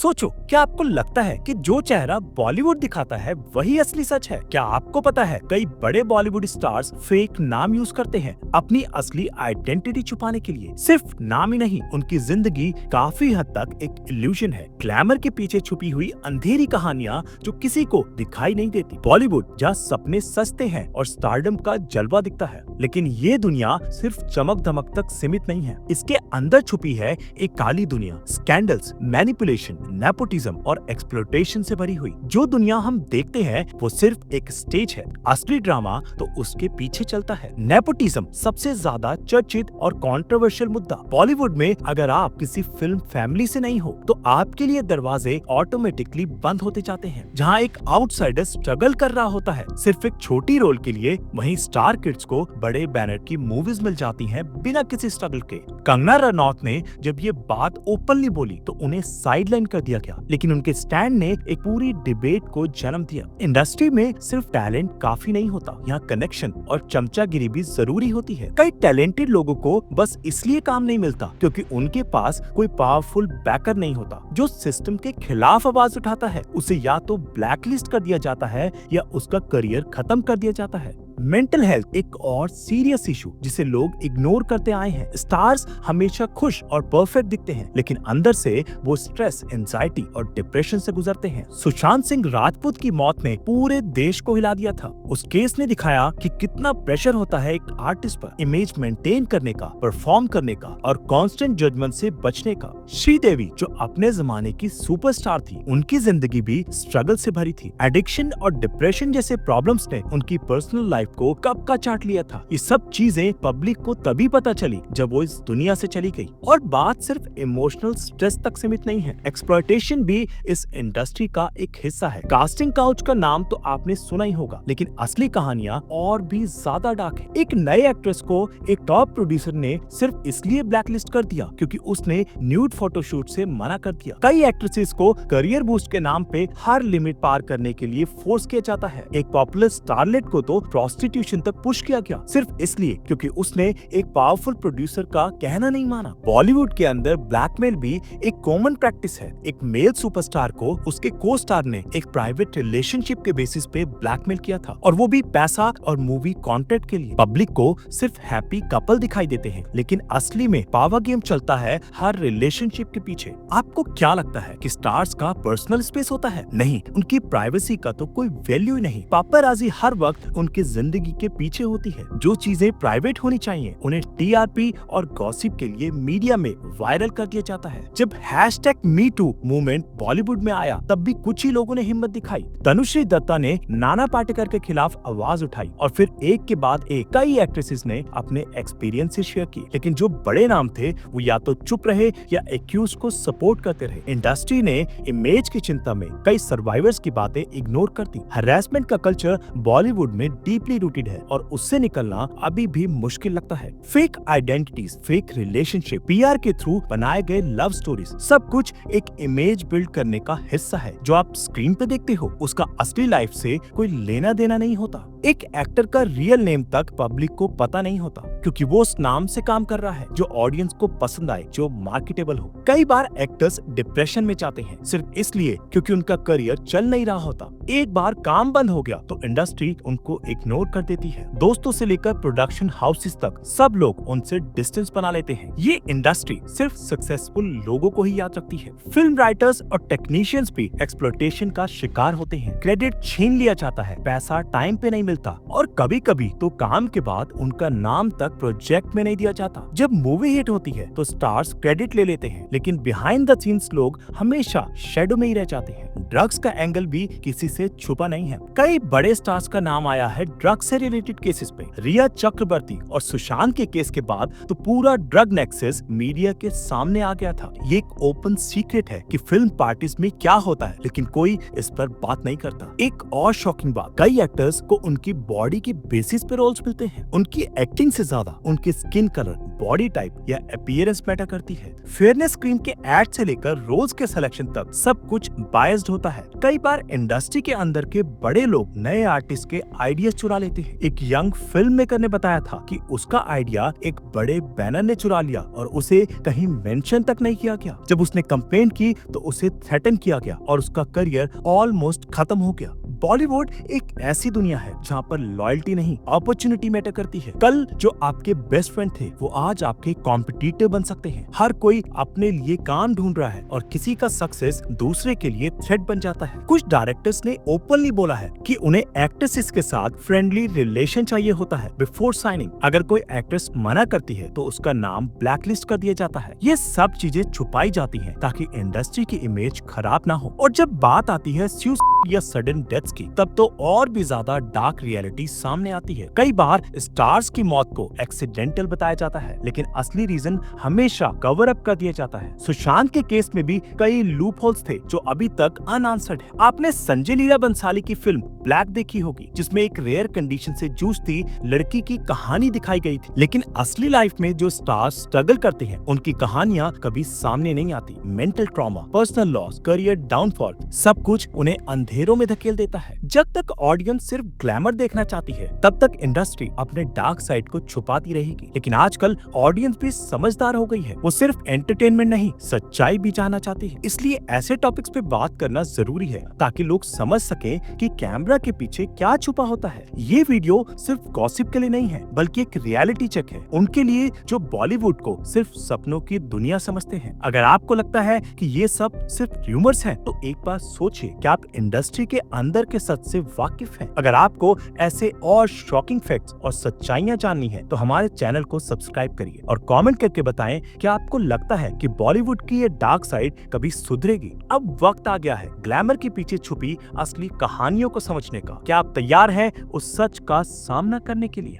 सोचो, क्या आपको लगता है कि जो चेहरा बॉलीवुड दिखाता है वही असली सच है? क्या आपको पता है कई बड़े बॉलीवुड स्टार्स फेक नाम यूज करते हैं अपनी असली आइडेंटिटी छुपाने के लिए? सिर्फ नाम ही नहीं, उनकी जिंदगी काफी हद तक एक इल्यूजन है, ग्लैमर के पीछे छुपी हुई अंधेरी कहानियां जो किसी को दिखाई नहीं देती। बॉलीवुड जहाँ सपने सस्ते हैं और स्टारडम का जलवा दिखता है, लेकिन ये दुनिया सिर्फ चमक धमक तक सीमित नहीं है। इसके अंदर छुपी है एक काली दुनिया, स्कैंडल्स, मैनिपुलेशन, नेपोटिज्म और एक्सप्लॉयटेशन से भरी हुई। जो दुनिया हम देखते हैं वो सिर्फ एक स्टेज है, असली ड्रामा तो उसके पीछे चलता है। नेपोटिज्म सबसे ज्यादा चर्चित और कंट्रोवर्शियल मुद्दा। बॉलीवुड में अगर आप किसी फिल्म फैमिली से नहीं हो तो आपके लिए दरवाजे ऑटोमेटिकली बंद होते जाते हैं। जहां एक आउटसाइडर स्ट्रगल कर रहा होता है सिर्फ एक छोटी रोल के लिए, वहीं स्टार किड्स को बड़े बैनर की मूवीज मिल जाती हैं बिना किसी स्ट्रगल के। कंगना रनौत ने जब ये बात ओपनली बोली तो उन्हें साइडलाइन कर दिया गया, लेकिन उनके स्टैंड ने एक पूरी डिबेट को जन्म दिया। इंडस्ट्री में सिर्फ टैलेंट काफी नहीं होता, यहाँ कनेक्शन और चमचागिरी भी जरूरी होती है। कई टैलेंटेड लोगों को बस इसलिए काम नहीं मिलता क्योंकि उनके पास कोई पावरफुल बैकर नहीं होता। जो सिस्टम के खिलाफ आवाज उठाता है उसे या तो ब्लैकलिस्ट कर दिया जाता है या उसका करियर खत्म कर दिया जाता है। मेंटल हेल्थ एक और सीरियस इशू जिसे लोग इग्नोर करते आए हैं। स्टार्स हमेशा खुश और परफेक्ट दिखते हैं, लेकिन अंदर से वो स्ट्रेस, एंजाइटी और डिप्रेशन से गुजरते हैं। सुशांत सिंह राजपूत की मौत ने पूरे देश को हिला दिया था। उस केस ने दिखाया कि कितना प्रेशर होता है एक आर्टिस्ट पर, इमेज मेंटेन करने का, परफॉर्म करने का और कॉन्स्टेंट जजमेंट से बचने का। श्रीदेवी जो अपने जमाने की सुपरस्टार थी, उनकी जिंदगी भी स्ट्रगल से भरी थी। एडिक्शन और डिप्रेशन जैसे प्रॉब्लम्स ने उनकी पर्सनल लाइफ को कब का चाट लिया था। ये सब चीजें पब्लिक को तभी पता चली जब वो इस दुनिया से चली गई। और बात सिर्फ इमोशनल स्ट्रेस तक सीमित नहीं है, एक्सप्लॉयटेशन भी इस इंडस्ट्री का एक हिस्सा है। कास्टिंग काउच का नाम तो आपने सुना ही होगा, लेकिन असली कहानियां और भी ज्यादा डार्क है। एक नए एक्ट्रेस को एक टॉप प्रोड्यूसर ने सिर्फ इसलिए ब्लैकलिस्ट कर दिया क्योंकि उसने न्यूड फोटोशूट से मना कर दिया। कई एक्ट्रेसेस को करियर बूस्ट के नाम पे हर लिमिट पार करने के लिए फोर्स किया जाता है। एक पॉपुलर स्टारलेट को तो प्रोस्टिट्यूशन तक पुश किया गया सिर्फ इसलिए क्योंकि उसने एक पावरफुल प्रोड्यूसर का कहना नहीं माना। बॉलीवुड के अंदर ब्लैकमेल भी एक कॉमन प्रैक्टिस है। एक मेल सुपरस्टार को उसके को स्टार ने एक प्राइवेट रिलेशनशिप के बेसिस पे ब्लैकमेल किया था, और वो भी पैसा और मूवी कॉन्ट्रैक्ट के लिए। पब्लिक को सिर्फ हैप्पी कपल दिखाई देते हैं, लेकिन असली में पावर गेम चलता है हर रिलेशनशिप के पीछे। आपको क्या लगता है कि स्टार्स का पर्सनल स्पेस होता है? नहीं, उनकी प्राइवेसी का तो कोई वैल्यू ही नहीं। पापराजी हर वक्त उनकी जिंदगी के पीछे होती है। जो चीजें प्राइवेट होनी चाहिए उन्हें टीआरपी और गॉसिप के लिए मीडिया में वायरल कर दिया जाता है। जब #MeToo मूवमेंट बॉलीवुड में आया तब भी कुछ ही लोगों ने हिम्मत दिखाई। तनुश्री दत्ता ने नाना पाटेकर के खिलाफ आवाज उठाई और फिर एक के बाद एक कई एक्ट्रेसेस ने अपने एक्सपीरियंसेस शेयर किए, लेकिन जो बड़े नाम थे वो या तो चुप रहे या एक्यूज को सपोर्ट करते रहे। इंडस्ट्री ने इमेज की चिंता में कई सर्वाइवर्स की बातें इग्नोर कर दी। हरासमेंट का कल्चर बॉलीवुड में डीपली रूटेड है और उससे निकलना अभी भी मुश्किल लगता है। Fake identities, fake relationship, PR के थ्रू बनाए गए लव स्टोरीज, सब कुछ एक इमेज बिल्ड करने का हिस्सा है। जो आप स्क्रीन पे देखते हो उसका असली लाइफ से कोई लेना देना नहीं होता। एक एक्टर का रियल नेम तक पब्लिक को पता नहीं होता क्योंकि वो उस नाम से काम कर रहा है जो ऑडियंस को पसंद आए, जो मार्केटेबल हो। कई बार एक्टर्स डिप्रेशन में जाते हैं सिर्फ इसलिए क्योंकि उनका करियर चल नहीं रहा होता। एक बार काम बंद हो गया तो इंडस्ट्री उनको इग्नोर कर देती है। दोस्तों से लेकर प्रोडक्शन हाउसेस तक सब लोग उनसे डिस्टेंस बना लेते हैं। ये इंडस्ट्री सिर्फ सक्सेसफुल लोगों को ही याद रखती है। फिल्म राइटर्स और टेक्नीशियंस भी एक्सप्लॉयटेशन का शिकार होते हैं। क्रेडिट छीन लिया जाता है, पैसा टाइम पे नहीं मिलता और कभी कभी तो काम के बाद उनका नाम तक प्रोजेक्ट में नहीं दिया जाता। जब मूवी हिट होती है तो स्टार्स क्रेडिट ले लेते हैं, लेकिन बिहाइंड द सीन्स लोग हमेशा शेडो में ही रह जाते हैं। ड्रग्स का एंगल भी किसी से छुपा नहीं है। कई बड़े स्टार्स का नाम आया है ड्रग्स से रिलेटेड केसेस पे। रिया चक्रवर्ती और सुशांत के केस के बाद तो पूरा ड्रग नेक्सस मीडिया के सामने आ गया था। ये एक ओपन सीक्रेट है कि फिल्म पार्टीज में क्या होता है, लेकिन कोई इस पर बात नहीं करता। एक और शॉकिंग बात, कई एक्टर्स को उनकी बॉडी के बेसिस पे रोल्स मिलते हैं। उनकी एक्टिंग से ज्यादा उनकी स्किन कलर, बॉडी टाइप या अपीयरेंस मैटर करती है। फेयरनेस क्रीम के एड से लेकर रोल्स के सिलेक्शन तक सब कुछ बायस्ड होता है। कई बार इंडस्ट्री के अंदर के बड़े लोग नए आर्टिस्ट के आइडियाज चुरा लेते हैं। एक यंग फिल्म मेकर ने बताया था कि उसका आइडिया एक बड़े बैनर ने चुरा लिया और उसे कहीं मेंशन तक नहीं किया गया। जब उसने कंप्लेन की तो उसे थ्रेटन किया गया और उसका करियर ऑलमोस्ट खत्म हो गया। बॉलीवुड एक ऐसी दुनिया है जहाँ पर लॉयल्टी नहीं, अपॉर्चुनिटी मैटर करती है। कल जो आपके बेस्ट फ्रेंड थे वो आज आपके कॉम्पिटिटर बन सकते हैं। हर कोई अपने लिए काम ढूंढ रहा है और किसी का सक्सेस दूसरे के लिए थ्रेट बन जाता है। कुछ डायरेक्टर्स ने ओपनली बोला है कि उन्हें एक्ट्रेसेस के साथ फ्रेंडली रिलेशन चाहिए होता है बिफोर साइनिंग। अगर कोई एक्ट्रेस मना करती है तो उसका नाम ब्लैकलिस्ट कर दिया जाता है। ये सब चीजें छुपाई जाती हैं ताकि इंडस्ट्री की इमेज खराब ना हो। और जब बात आती है या सडन डेथ्स की, तब तो और भी ज्यादा डार्क रियलिटी सामने आती है। कई बार स्टार्स की मौत को एक्सीडेंटल बताया जाता है, लेकिन असली रीजन हमेशा कवर अप कर दिया जाता है। सुशांत के केस में भी कई लूप होल्स थे जो अभी तक अनआंसर्ड है। आपने संजय लीला बंसाली की फिल्म ब्लैक देखी होगी, जिसमें एक रेयर कंडीशन से जूझती लड़की की कहानी दिखाई गई थी, लेकिन असली लाइफ में जो स्टार्स स्ट्रगल करते हैं उनकी कहानियां कभी सामने नहीं आती। Mental trauma, personal loss, career downfall, सब कुछ उन्हें अंधेरों में धकेल देता है। जब तक ऑडियंस सिर्फ ग्लैमर देखना चाहती है, तब तक इंडस्ट्री अपने डार्क साइड को छुपाती रहेगी। लेकिन आजकल ऑडियंस भी समझदार हो गई है, वो सिर्फ एंटरटेनमेंट नहीं, सच्चाई भी जानना चाहती है। इसलिए ऐसे टॉपिक्स पे बात करना जरूरी है ताकि लोग समझ सके कि कैमरा के पीछे क्या छुपा होता है। ये वीडियो सिर्फ गॉसिप के लिए नहीं है, बल्कि एक रियलिटी चेक है उनके लिए जो बॉलीवुड को सिर्फ सपनों की दुनिया समझते हैं। अगर आपको लगता है कि ये सब सिर्फ र्यूमर्स हैं, तो एक बार सोचिए कि आप इंडस्ट्री के अंदर के सच से वाकिफ हैं। अगर आपको ऐसे और शॉकिंग फैक्ट्स और सच्चाइयां जाननी है तो हमारे चैनल को सब्सक्राइब करिए और कमेंट करके बताएं कि आपको लगता है कि बॉलीवुड की ये डार्क साइड कभी सुधरेगी। अब वक्त आ गया है ग्लैमर के पीछे छुपी असली कहानियों को समझने का। क्या आप तैयार हैं उस सच का सामना करने के लिए?